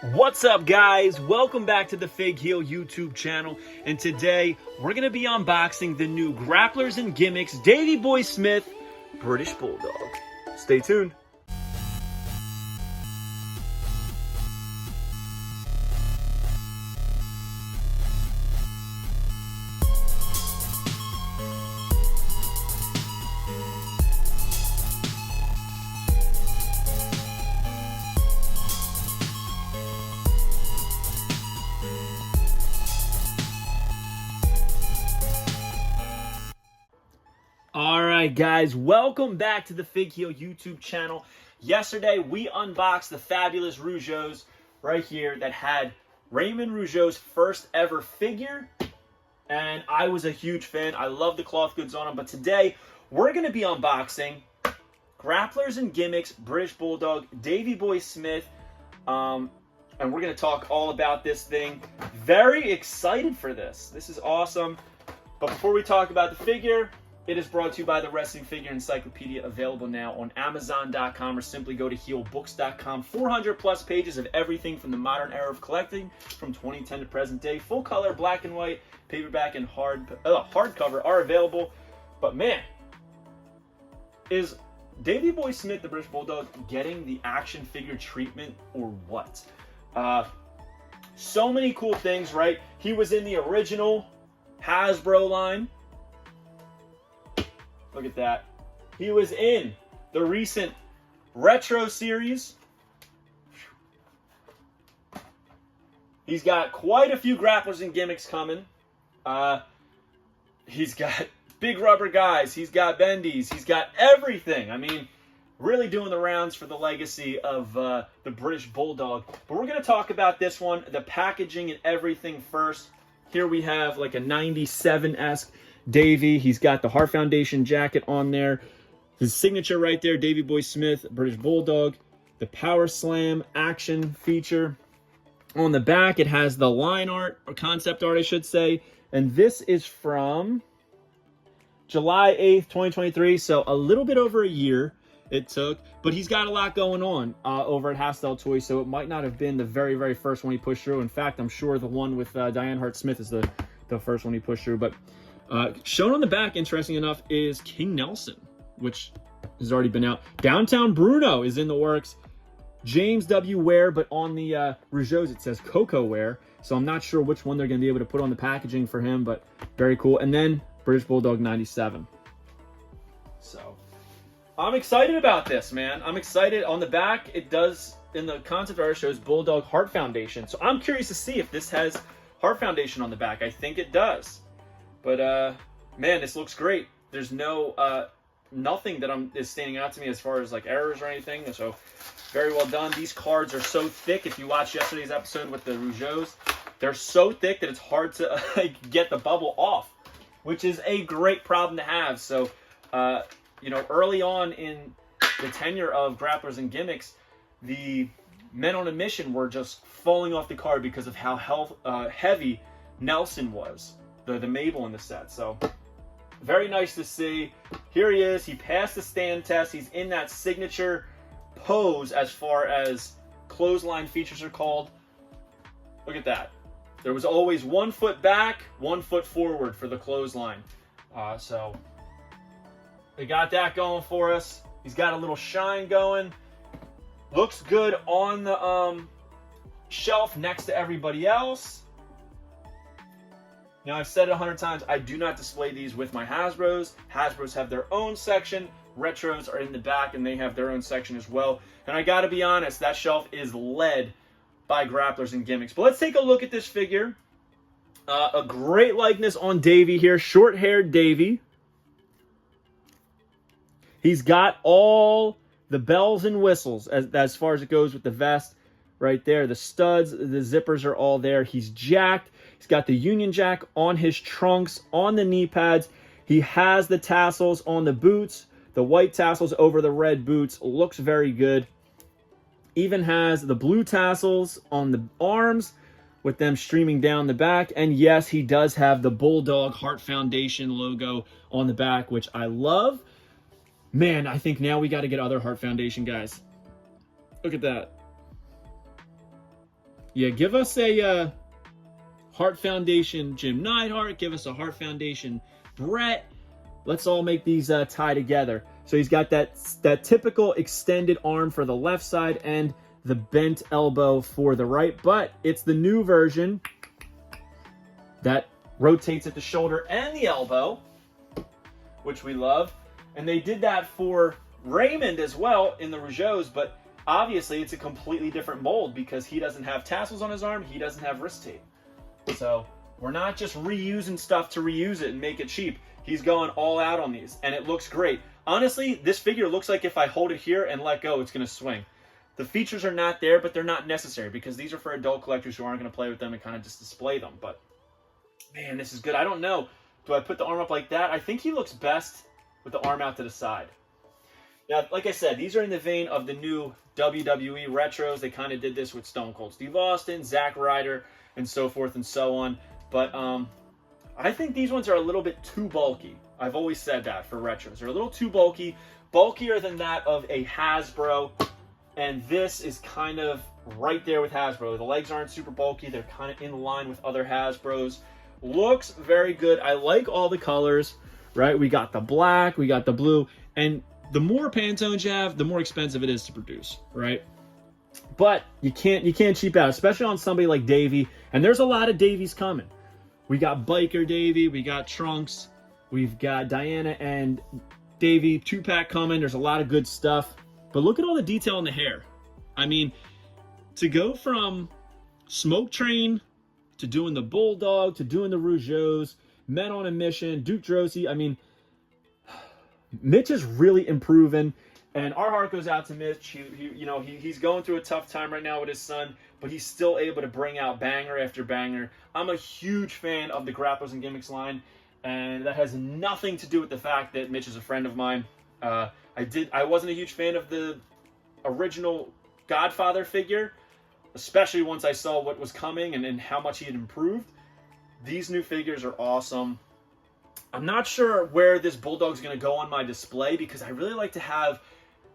What's up, guys? Welcome back to the Fig Heel YouTube channel, and today we're going to be unboxing the new Grapplers and Gimmicks Davey Boy Smith British Bulldog. Stay tuned. Alright guys, welcome back to the Fig Heel YouTube channel. Yesterday we unboxed the fabulous Rougeaus right here that had Raymond Rougeau's first ever figure, and I was a huge fan. I love the cloth goods on them, but today we're going to be unboxing Grapplers and Gimmicks British Bulldog Davey Boy Smith, and we're going to talk all about this thing. Very excited for this. This is awesome. But before we talk about the figure, it is brought to you by the Wrestling Figure Encyclopedia, available now on Amazon.com, or simply go to heelbooks.com. 400 plus pages of everything from the modern era of collecting, from 2010 to present day. Full color, black and white, paperback, and hardcover are available. But man, is Davey Boy Smith, the British Bulldog, getting the action figure treatment or what? So many cool things, right? He was in the original Hasbro line. Look at that. He was in the recent Retro series. He's got quite a few Grapplers and Gimmicks coming. He's got big rubber guys. He's got bendies. He's got everything. I mean, really doing the rounds for the legacy of the British Bulldog. But we're going to talk about this one, the packaging and everything first. Here we have like a 97-esque Davey. He's got the Heart Foundation jacket on there. His signature right there, Davey Boy Smith, British Bulldog. The Power Slam action feature. On the back, it has the line art, or concept art, I should say. And this is from July 8th, 2023. So a little bit over a year it took. But he's got a lot going on over at Hastel Toys. So it might not have been the very, very first one he pushed through. In fact, I'm sure the one with Diane Hart Smith is the first one he pushed through. But shown on the back, interesting enough, is King Nelson, which has already been out. Downtown Bruno is in the works. James W. Ware, but on the Rougeaus it says Coco Ware, so I'm not sure which one they're going to be able to put on the packaging for him, but very cool. And then British Bulldog 97. So I'm excited about this, man. I'm excited. On the back, it does, in the concept art, shows Bulldog Heart Foundation. So I'm curious to see if this has Heart Foundation on the back. I think it does. But man, this looks great. There's no nothing that is standing out to me as far as like errors or anything. So very well done. These cards are so thick. If you watched yesterday's episode with the Rougeaus, they're so thick that it's hard to get the bubble off, which is a great problem to have. So you know, early on in the tenure of Grapplers and Gimmicks, the men on a mission were just falling off the card because of how heavy Nelson was. The Mabel in the set. So very nice to see. Here he is. He passed the stand test. He's in that signature pose as far as clothesline features are called. Look at that. There was always 1 foot back, 1 foot forward for the clothesline. So they got that going for us. He's got a little shine going. Looks good on the shelf next to everybody else. Now, I've said it 100 times, I do not display these with my Hasbros. Hasbros have their own section. Retros are in the back, and they have their own section as well. And I gotta be honest, that shelf is led by Grapplers and Gimmicks. But let's take a look at this figure. A great likeness on Davey here, short-haired Davey. He's got all the bells and whistles as far as it goes with the vest right there. The studs, the zippers are all there. He's jacked. He's got the Union Jack on his trunks, on the knee pads. He has the tassels on the boots, the white tassels over the red boots. Looks very good. Even has the blue tassels on the arms with them streaming down the back. And yes, he does have the Bulldog Heart Foundation logo on the back, which I love. Man, I think now we got to get other Heart Foundation guys. Look at that. Yeah, give us a Heart Foundation Jim Neidhart. Give us a Heart Foundation Brett. Let's all make these tie together. So he's got that typical extended arm for the left side and the bent elbow for the right, but it's the new version that rotates at the shoulder and the elbow, which we love. And they did that for Raymond as well in the Rougeaus, but obviously it's a completely different mold because he doesn't have tassels on his arm, he doesn't have wrist tape. So we're not just reusing stuff to reuse it and make it cheap. He's going all out on these, and it looks great. Honestly, this figure looks like if I hold it here and let go, it's going to swing. The features are not there, but they're not necessary because these are for adult collectors who aren't going to play with them and kind of just display them. But, man, this is good. I don't know. Do I put the arm up like that? I think he looks best with the arm out to the side. Now, like I said, these are in the vein of the new WWE retros. They kind of did this with Stone Cold Steve Austin, Zack Ryder, and so forth and so on. But I think these ones are a little bit too bulky. I've always said that for retros. They're a little too bulky, bulkier than that of a Hasbro. And this is kind of right there with Hasbro. The legs aren't super bulky. They're kind of in line with other Hasbros. Looks very good. I like all the colors, right? We got the black, we got the blue. And the more Pantones you have, the more expensive it is to produce, right? But you can't cheap out, especially on somebody like Davey. And there's a lot of Davies coming. We got Biker Davey, we got Trunks, we've got Diana and Davey 2-pack coming. There's a lot of good stuff. But look at all the detail in the hair. I mean, to go from Smoke Train to doing the Bulldog to doing the Rougeaus, Men on a Mission, Duke Drosy. I mean, Mitch is really improving. And our heart goes out to Mitch. He's going through a tough time right now with his son, but he's still able to bring out banger after banger. I'm a huge fan of the Grapplers and Gimmicks line, and that has nothing to do with the fact that Mitch is a friend of mine. I wasn't a huge fan of the original Godfather figure, especially once I saw what was coming and how much he had improved. These new figures are awesome. I'm not sure where this Bulldog's going to go on my display because I really like to have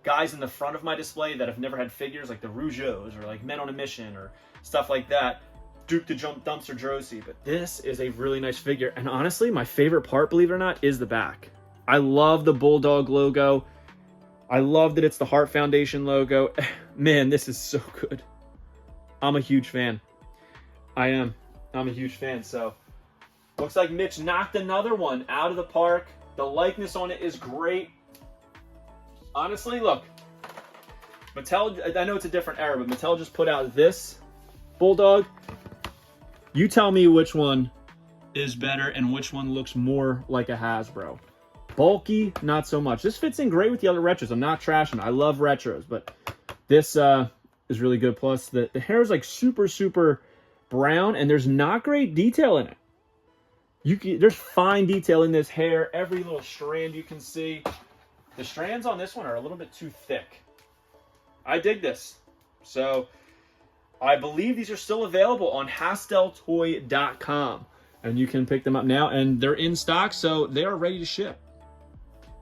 guys in the front of my display that have never had figures, like the Rougeaus or like Men on a Mission or stuff like that. Duke the Dumpster Drosy. But this is a really nice figure. And honestly, my favorite part, believe it or not, is the back. I love the Bulldog logo. I love that it's the Heart Foundation logo. Man, this is so good. I'm a huge fan. I'm a huge fan. So, looks like Mitch knocked another one out of the park. The likeness on it is great. Honestly, look. Mattel, I know it's a different era, but Mattel just put out this Bulldog. You tell me which one is better and which one looks more like a Hasbro. Bulky, not so much. This fits in great with the other retros. I'm not trashing. I love retros, but this is really good. Plus, the hair is like super, super brown, and there's not great detail in it. There's fine detail in this hair. Every little strand you can see. The strands on this one are a little bit too thick. I dig this. So, I believe these are still available on HastelToy.com. And you can pick them up now, and they're in stock, so they are ready to ship.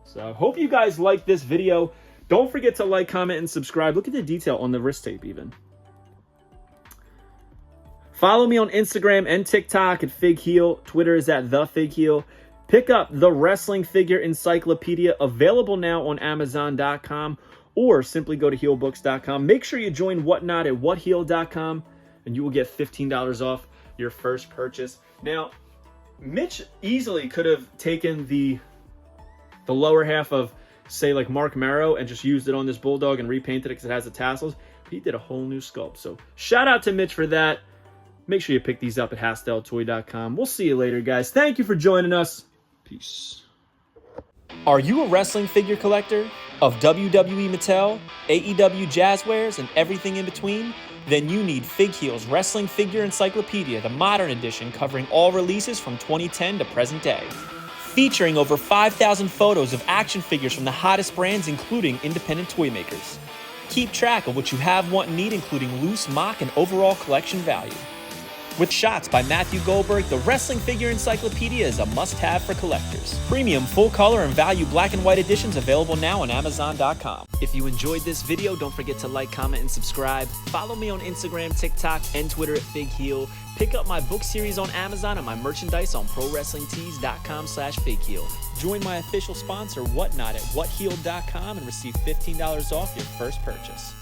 So, hope you guys liked this video. Don't forget to like, comment, and subscribe. Look at the detail on the wrist tape, even. Follow me on Instagram and TikTok at FigHeel. Twitter is at TheFigHeel. Pick up the Wrestling Figure Encyclopedia, available now on Amazon.com, or simply go to HeelBooks.com. Make sure you join Whatnot at WhatHeal.com, and you will get $15 off your first purchase. Now, Mitch easily could have taken the lower half of, say, like Mark Marrow and just used it on this Bulldog and repainted it because it has the tassels. He did a whole new sculpt. So shout out to Mitch for that. Make sure you pick these up at HastelToy.com. We'll see you later, guys. Thank you for joining us. Peace. Are you a wrestling figure collector of WWE Mattel, AEW Jazzwares, and everything in between? Then you need FigHeel's Wrestling Figure Encyclopedia, the modern edition covering all releases from 2010 to present day. Featuring over 5,000 photos of action figures from the hottest brands, including independent toy makers. Keep track of what you have, want, and need, including loose, mock, and overall collection value. With Shots by Matthew Goldberg, the Wrestling Figure Encyclopedia is a must-have for collectors. Premium full-color and value black and white editions available now on Amazon.com. If you enjoyed this video, don't forget to like, comment, and subscribe. Follow me on Instagram, TikTok, and Twitter at FigHeal. Pick up my book series on Amazon and my merchandise on ProWrestlingTees.com/FigHeal. Join my official sponsor, Whatnot, at WhatHeal.com and receive $15 off your first purchase.